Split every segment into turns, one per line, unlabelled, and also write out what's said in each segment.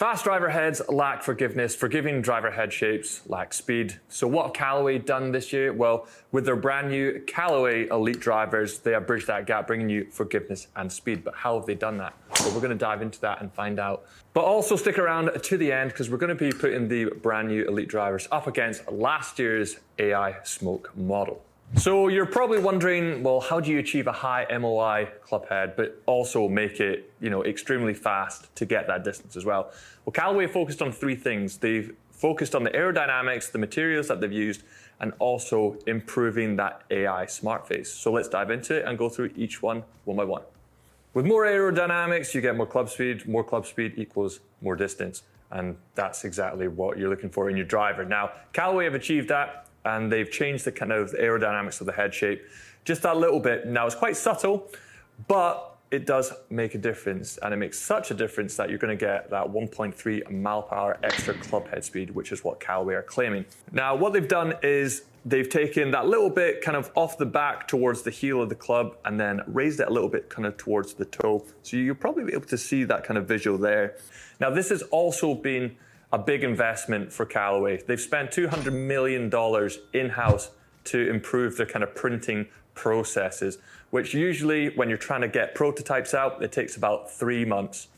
Fast driver heads lack forgiveness. Forgiving driver head shapes lack speed. So what have Callaway done this year? Well, with their brand new Callaway Elyte Drivers, they have bridged that gap, bringing you forgiveness and speed. But how have they done that? Well, we're going to dive into that and find out. But also stick around to the end, because we're going to be putting the brand new Elyte Drivers up against last year's Ai Smoke model. So you're probably wondering, well, how do you achieve a high MOI club head, but also make it, extremely fast to get that distance as well? Well, Callaway focused on three things. They've focused on the aerodynamics, the materials that they've used, and also improving that AI smart face. So let's dive into it and go through each one by one. With more aerodynamics, you get more club speed. More club speed equals more distance. And that's exactly what you're looking for in your driver. Now, Callaway have achieved that, and they've changed the kind of aerodynamics of the head shape just a little bit. Now, it's quite subtle, but it does make a difference, and it makes such a difference that you're going to get that 1.3 mile per hour extra club head speed, which is what Callaway are claiming. Now, what they've done is they've taken that little bit kind of off the back towards the heel of the club and then raised it a little bit kind of towards the toe. So you'll probably be able to see that kind of visual there. Now, this has also been a big investment for Callaway. They've spent $200 million in-house to improve their kind of printing processes, which usually when you're trying to get prototypes out, it takes about 3 months.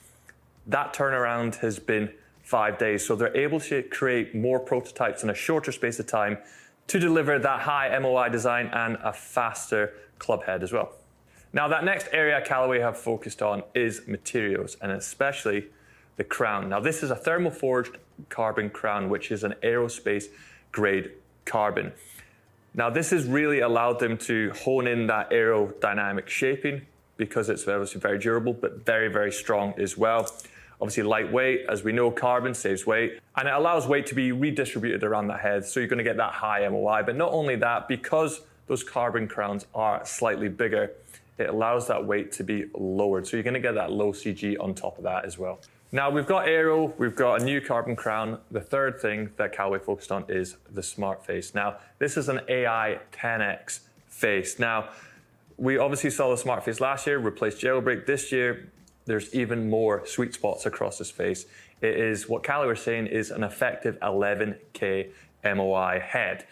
That turnaround has been 5 days. So they're able to create more prototypes in a shorter space of time to deliver that high MOI design and a faster club head as well. Now, that next area Callaway have focused on is materials, and especially the crown. Now, this is a thermal forged carbon crown, which is an aerospace grade carbon. Now, this has really allowed them to hone in that aerodynamic shaping, because it's obviously very durable, but very, very strong as well. Obviously lightweight, as we know, carbon saves weight, and it allows weight to be redistributed around the head. So you're going to get that high MOI, but not only that, because those carbon crowns are slightly bigger, it allows that weight to be lowered. So you're going to get that low CG on top of that as well. Now, we've got aero, we've got a new carbon crown. The third thing that Callaway focused on is the smart face. Now, this is an AI 10X face. Now, we obviously saw the smart face last year, replaced jailbreak. This year, there's even more sweet spots across this face. It is what Callaway are saying is an effective 11K MOI head.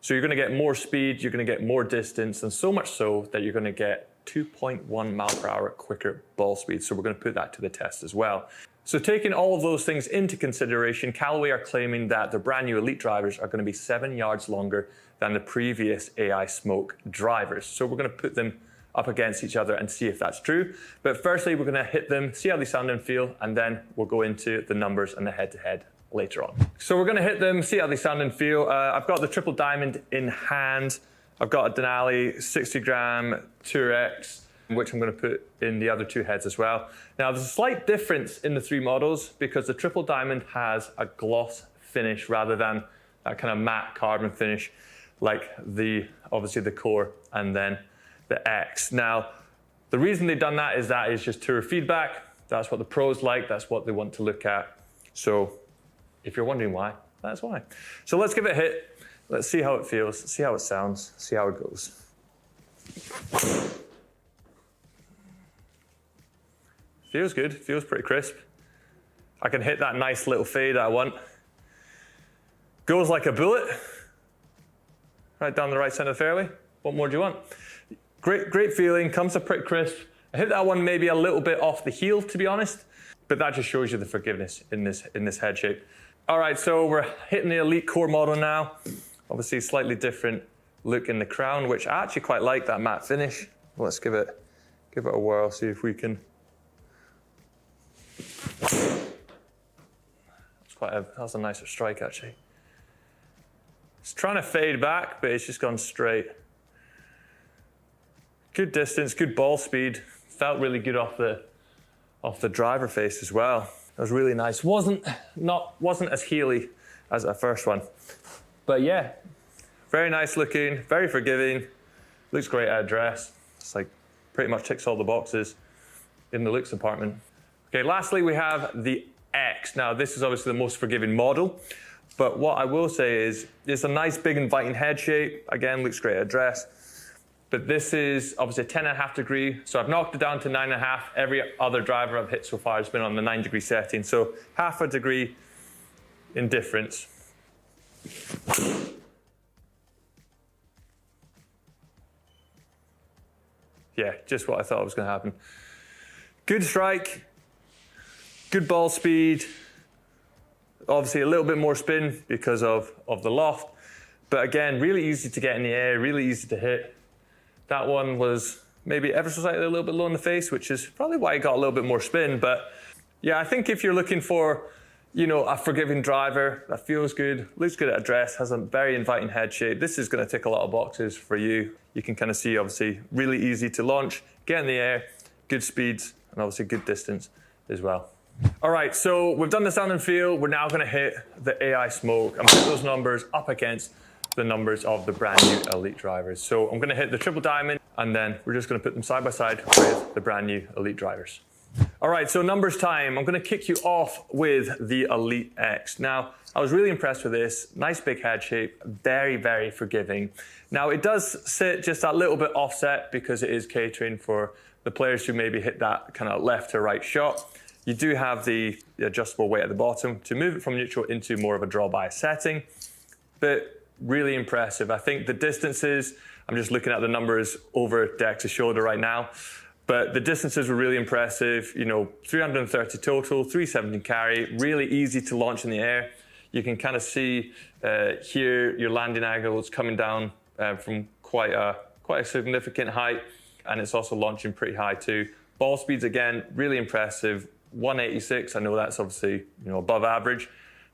So you're gonna get more speed, you're gonna get more distance, and so much so that you're gonna get 2.1 mile per hour quicker ball speed. So we're gonna put that to the test as well. So taking all of those things into consideration, Callaway are claiming that their brand new Elyte drivers are going to be 7 yards longer than the previous Ai Smoke drivers. So we're going to put them up against each other and see if that's true. But firstly, we're going to hit them, see how they sound and feel, and then we'll go into the numbers and the head-to-head later on. So we're going to hit them, see how they sound and feel. I've got the triple diamond in hand. I've got a Denali 60 gram Tour X, which I'm going to put in the other two heads as well. Now, there's a slight difference in the three models because the triple diamond has a gloss finish rather than that kind of matte carbon finish like obviously the Core and then the X. Now, the reason they've done that is just tour feedback. That's what the pros like. That's what they want to look at. So if you're wondering why, that's why. So let's give it a hit. Let's see how it feels, see how it sounds, see how it goes. Feels good, feels pretty crisp. I can hit that nice little fade that I want. Goes like a bullet. Right down the right center of the fairway. What more do you want? Great feeling, comes up pretty crisp. I hit that one maybe a little bit off the heel, to be honest, but that just shows you the forgiveness in this head shape. All right, so we're hitting the Elyte Core model now. Obviously slightly different look in the crown, which I actually quite like, that matte finish. Let's give it a whirl, see if we can. That's a nicer strike, actually. It's trying to fade back, but it's just gone straight. Good distance, good ball speed. Felt really good off the driver face as well. That was really nice. Wasn't as heely as that first one, but yeah, very nice looking, very forgiving. Looks great at address. It's like pretty much ticks all the boxes in the looks department. Okay, lastly, we have the X. Now, this is obviously the most forgiving model, but what I will say is it's a nice, big, inviting head shape. Again, looks great at address. But this is obviously a 10.5 degree. So I've knocked it down to 9.5. Every other driver I've hit so far has been on the 9-degree setting. So half a degree in difference. Yeah, just what I thought was going to happen. Good strike, good ball speed. Obviously a little bit more spin because of the loft. But again, really easy to get in the air, really easy to hit. That one was maybe ever so slightly a little bit low in the face, which is probably why it got a little bit more spin. But yeah, I think if you're looking for, you know, a forgiving driver that feels good, looks good at address, has a very inviting head shape, this is going to tick a lot of boxes for you. You can kind of see, obviously, really easy to launch, get in the air, good speeds, and obviously good distance as well. All right, so we've done the sound and feel. We're now going to hit the AI Smoke and put those numbers up against the numbers of the brand new Elite drivers. So I'm going to hit the triple diamond, and then we're just going to put them side by side with the brand new Elite drivers. All right, so numbers time. I'm going to kick you off with the Elite X. Now, I was really impressed with this. Nice big head shape, very, very forgiving. Now, it does sit just a little bit offset because it is catering for the players who maybe hit that kind of left to right shot. You do have the adjustable weight at the bottom to move it from neutral into more of a draw bias setting, but really impressive. I think the distances, I'm just looking at the numbers over Dex's shoulder right now, but the distances were really impressive. You know, 330 total, 317 carry, really easy to launch in the air. You can kind of see here your landing angle is coming down from quite a significant height, and it's also launching pretty high too. Ball speeds, again, really impressive. 186, I know that's obviously, you know, above average,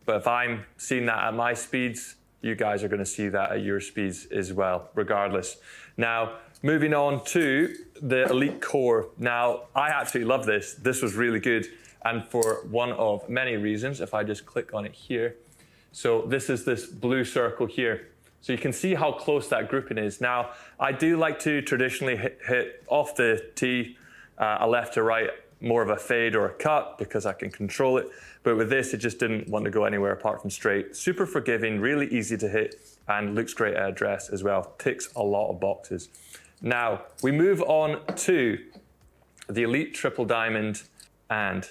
but if I'm seeing that at my speeds, you guys are going to see that at your speeds as well, regardless. Now, moving on to the Elite Core. Now, I absolutely love this. This was really good, and for one of many reasons. If I just click on it here. So this is this blue circle here. So you can see how close that grouping is. Now, I do like to traditionally hit off the tee, a left to right, more of a fade or a cut because I can control it. But with this, it just didn't want to go anywhere apart from straight. Super forgiving, really easy to hit, and looks great at address as well. Ticks a lot of boxes. Now, we move on to the Elite Triple Diamond and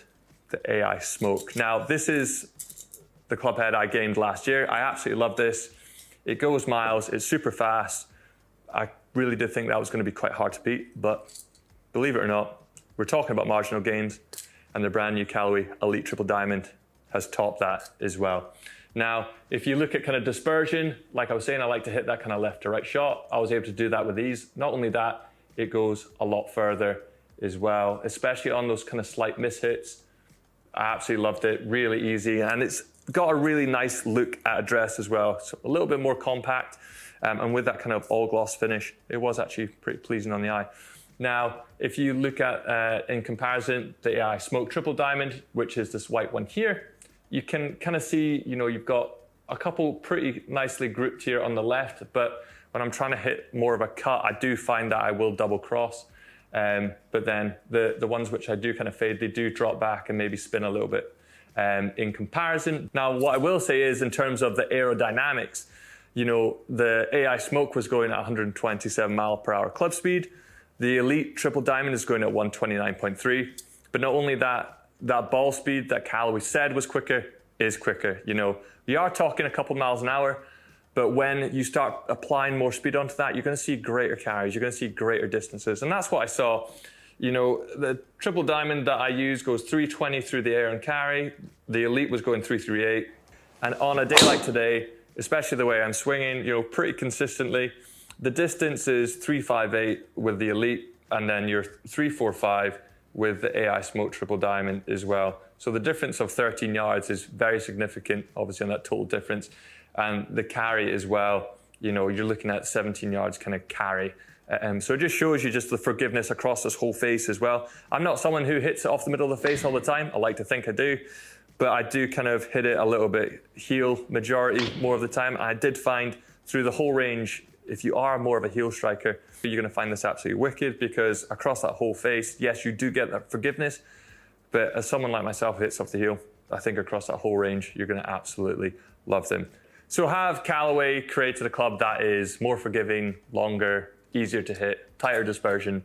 the AI Smoke. Now, this is the club head I gained last year. I absolutely love this. It goes miles, it's super fast. I really did think that was going to be quite hard to beat, but believe it or not, we're talking about marginal gains, and the brand new Callaway Elite Triple Diamond has topped that as well. Now, if you look at kind of dispersion, like I was saying, I like to hit that kind of left to right shot. I was able to do that with these. Not only that, it goes a lot further as well, especially on those kind of slight mishits. I absolutely loved it, really easy, and it's got a really nice look at address as well. So a little bit more compact, and with that kind of all gloss finish, it was actually pretty pleasing on the eye. Now, if you look at, in comparison, the AI Smoke Triple Diamond, which is this white one here, you can kind of see, you know, you've got a couple pretty nicely grouped here on the left, but when I'm trying to hit more of a cut, I do find that I will double cross. But then the ones which I do kind of fade, they do drop back and maybe spin a little bit in comparison. Now, what I will say is in terms of the aerodynamics, you know, the AI Smoke was going at 127 mile per hour club speed. The Elite Triple Diamond is going at 129.3. But not only that, that ball speed that Callaway said was quicker is quicker. You know, we are talking a couple miles an hour, but when you start applying more speed onto that, you're going to see greater carries, you're going to see greater distances. And that's what I saw. You know, the Triple Diamond that I use goes 320 through the air and carry. The Elite was going 338. And on a day like today, especially the way I'm swinging, you know, pretty consistently, the distance is 358 with the Elite, and then you're 345 with the AI Smoke Triple Diamond as well. So the difference of 13 yards is very significant, obviously, on that total difference. And the carry as well, you know, you're looking at 17 yards kind of carry. So it just shows you just the forgiveness across this whole face as well. I'm not someone who hits it off the middle of the face all the time. I like to think I do, but I do kind of hit it a little bit heel majority more of the time. I did find through the whole range, if you are more of a heel striker, you're going to find this absolutely wicked because across that whole face, yes, you do get that forgiveness, but as someone like myself who hits off the heel, I think across that whole range, you're going to absolutely love them. So have Callaway created a club that is more forgiving, longer, easier to hit, tighter dispersion.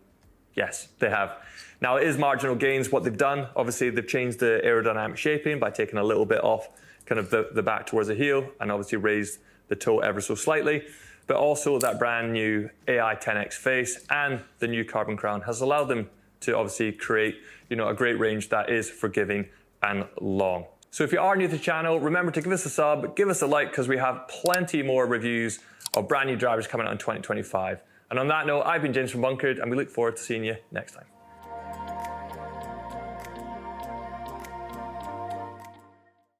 Yes, they have. Now, it is marginal gains what they've done. Obviously, they've changed the aerodynamic shaping by taking a little bit off kind of the back towards the heel and obviously raised the toe ever so slightly. But also that brand new AI 10X face and the new carbon crown has allowed them to obviously create, a great range that is forgiving and long. So if you are new to the channel, remember to give us a sub, give us a like, because we have plenty more reviews of brand new drivers coming out in 2025. And on that note, I've been James from Bunkered, and we look forward to seeing you next time.